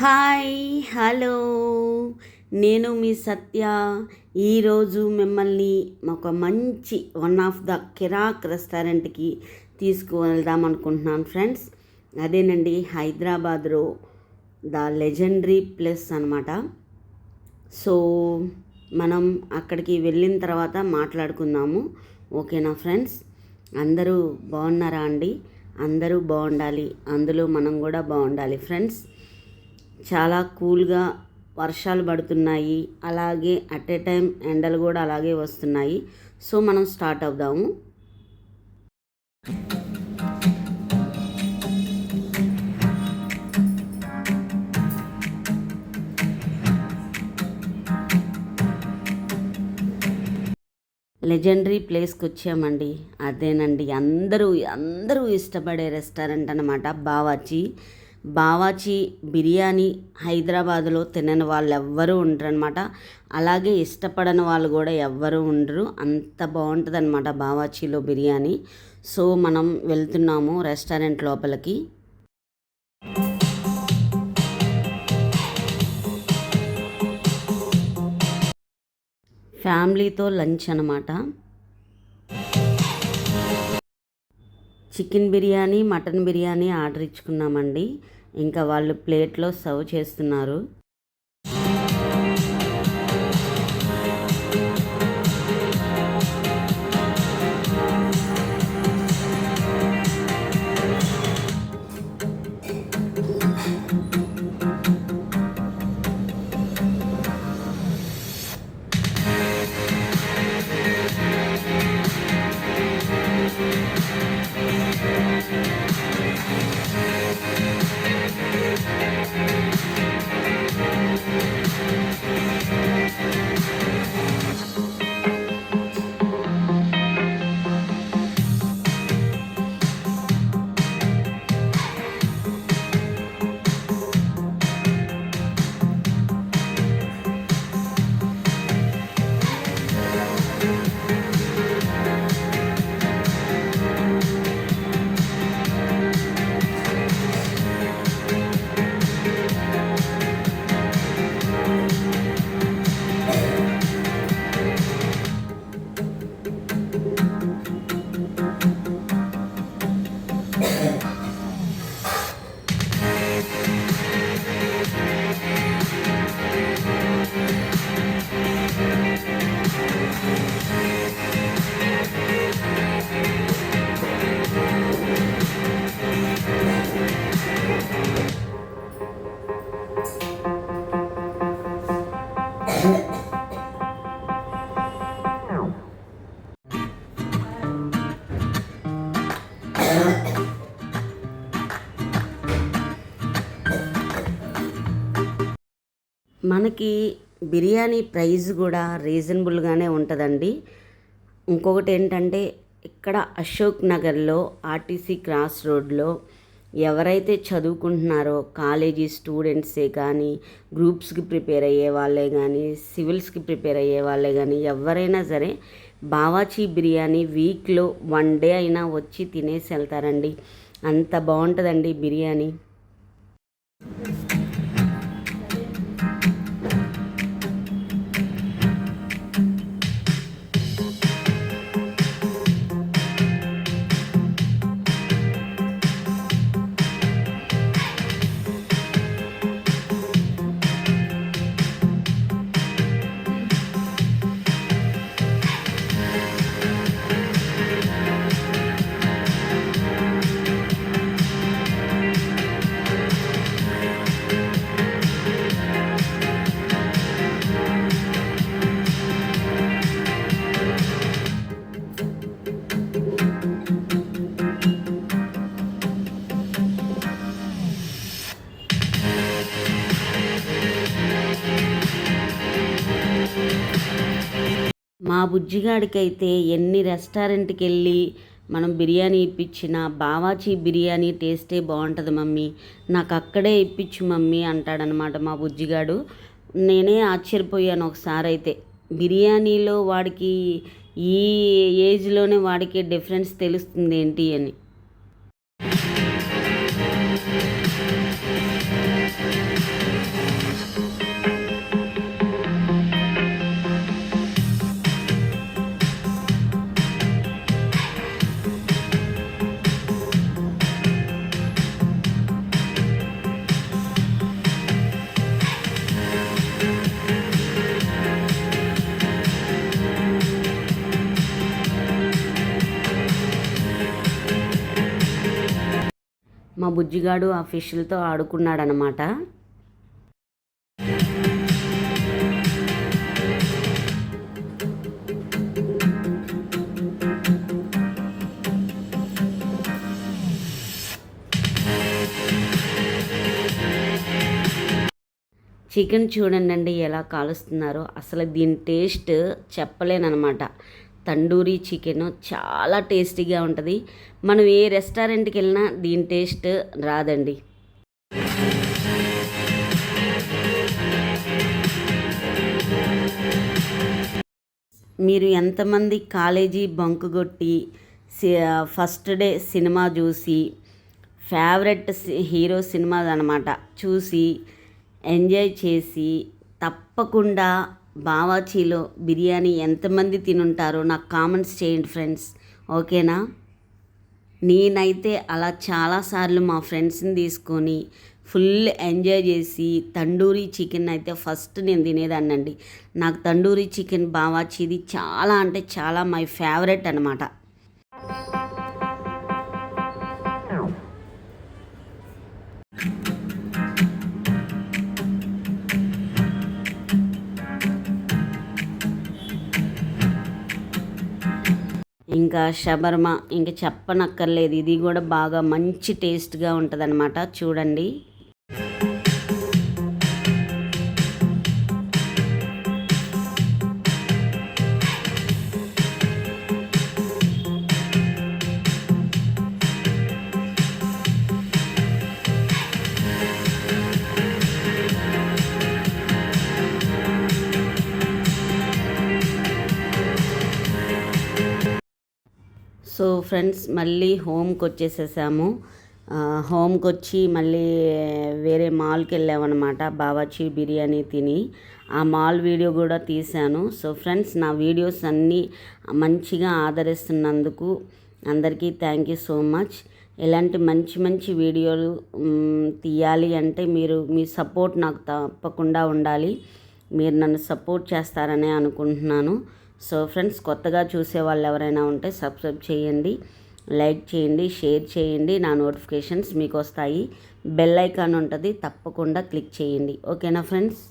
Hi hello నేను మీ సత్య. ఈరోజు మిమ్మల్ని ఒక మంచి వన్ ఆఫ్ ద కిరాక్ రెస్టారెంట్కి తీసుకువెళ్దాం అనుకుంటున్నాను ఫ్రెండ్స్. అదేనండి హైదరాబాద్లో ద లెజెండరీ ప్లేస్ అనమాట. సో మనం అక్కడికి వెళ్ళిన తర్వాత మాట్లాడుకుందాము, ఓకేనా ఫ్రెండ్స్? అందరూ బాగున్నారా అండి? అందరూ బాగుండాలి, అందులో మనం కూడా బాగుండాలి ఫ్రెండ్స్. చాలా కూల్గా వర్షాలు పడుతున్నాయి, అలాగే అట్ ఏ టైం ఎండలు కూడా అలాగే వస్తున్నాయి. సో మనం స్టార్ట్ అవుదాము. లెజెండరీ ప్లేస్కి వచ్చామండి. అదేనండి అందరూ ఇష్టపడే రెస్టారెంట్ అన్నమాట. బావాచి బిర్యానీ హైదరాబాదులో తినని వాళ్ళు ఎవ్వరూ ఉండరనమాట. అలాగే ఇష్టపడని వాళ్ళు కూడా ఎవ్వరూ ఉండరు. అంత బాగుంటుంది అనమాట బావాచీలో బిర్యానీ. సో మనం వెళ్తున్నాము రెస్టారెంట్ లోపలికి. ఫ్యామిలీతో లంచ్ అనమాట. Chicken biryani, mutton biryani order ఇచ్చుకున్నామండి. ఇంకా వాళ్ళు ప్లేట్లో సర్వ్ చేస్తున్నారు. మనకి బిర్యానీ ప్రైస్ కూడా రీజనబుల్గానే ఉంటుందండి. ఇంకొకటి ఏంటంటే ఇక్కడ అశోక్ నగర్లో ఆర్టీసీ క్రాస్ రోడ్లో ఎవరైతే చదువుకుంటున్నారో కాలేజీ స్టూడెంట్సే కానీ, గ్రూప్స్కి ప్రిపేర్ అయ్యే వాళ్ళే కానీ, సివిల్స్కి ప్రిపేర్ అయ్యే వాళ్ళే కానీ ఎవరైనా సరే బావాచీ బిర్యానీ వీక్లో 1 డే అయినా వచ్చి తినేసి వెళ్తారండి. అంత బాగుంటుందండి బిర్యానీ. మా బుజ్జిగాడికైతే ఎన్ని రెస్టారెంట్కి వెళ్ళి మనం బిర్యానీ ఇప్పించినా బావాచీ బిర్యానీ టేస్టే బాగుంటుంది మమ్మీ, నాకు అక్కడే ఇప్పించు మమ్మీ అంటాడనమాట మా బుజ్జిగాడు. నేనే ఆశ్చర్యపోయాను ఒకసారి అయితే, బిర్యానీలో వాడికి ఈ ఏజ్లోనే వాడికి డిఫరెన్స్ తెలుస్తుంది ఏంటి అని. బుజ్జిగాడు ఆ ఫిష్లతో ఆడుకున్నాడనమాట. చికెన్ చూడండి ఎలా కాలుస్తున్నారో, అసలు దీని టేస్ట్ చెప్పలేనమాట. తండూరీ చికెన్ చాలా టేస్టీగా ఉంటుంది. మనం ఏ రెస్టారెంట్కి వెళ్ళినా దీని టేస్ట్ రాదండి. మీరు ఎంతమంది కాలేజీ బంక్ కొట్టి ఫస్ట్ డే సినిమా చూసి ఫేవరెట్ హీరో సినిమా అనమాట చూసి ఎంజాయ్ చేసి తప్పకుండా బావాచీలో బిర్యానీ ఎంతమంది తినుంటారో నాకు కామెంట్స్ చేయండి ఫ్రెండ్స్, ఓకేనా? నేనైతే అలా చాలాసార్లు మా ఫ్రెండ్స్ని తీసుకొని ఫుల్ ఎంజాయ్ చేసి తండూరీ చికెన్ అయితే ఫస్ట్ నేను తినేదాన్నండి. నాకు తండూరీ చికెన్ బావాచీది చాలా అంటే చాలా మై ఫేవరెట్ అనమాట. ఇంకా షబర్మా ఇంకా చెప్పనక్కర్లేదు, ఇది కూడా బాగా మంచి టేస్ట్గా ఉంటుందన్నమాట. చూడండి, సో ఫ్రెండ్స్ మళ్ళీ హోమ్కి వచ్చేసేసాము. హోమ్కి వచ్చి మళ్ళీ వేరే మాల్కి వెళ్ళామన్నమాట బావాచి బిర్యానీ తిని. ఆ మాల్ వీడియో కూడా తీశాను. సో ఫ్రెండ్స్, నా వీడియోస్ అన్నీ మంచిగా ఆదరిస్తున్నందుకు అందరికీ థ్యాంక్ యూ సో మచ్. ఇలాంటి మంచి మంచి వీడియోలు తీయాలి అంటే మీ సపోర్ట్ నాకు తప్పకుండా ఉండాలి. మీరు నన్ను సపోర్ట్ చేస్తారనే అనుకుంటున్నాను. సో ఫ్రెండ్స్, కొత్తగా చూసే వాళ్ళు ఎవరైనా ఉంటే సబ్స్క్రైబ్ చేయండి, లైక్ చేయండి, షేర్ చేయండి. నా నోటిఫికేషన్స్ మీకు వస్తాయి. బెల్ ఐకాన్ ఉంటుంది, తప్పకుండా క్లిక్ చేయండి. ఓకేనా ఫ్రెండ్స్?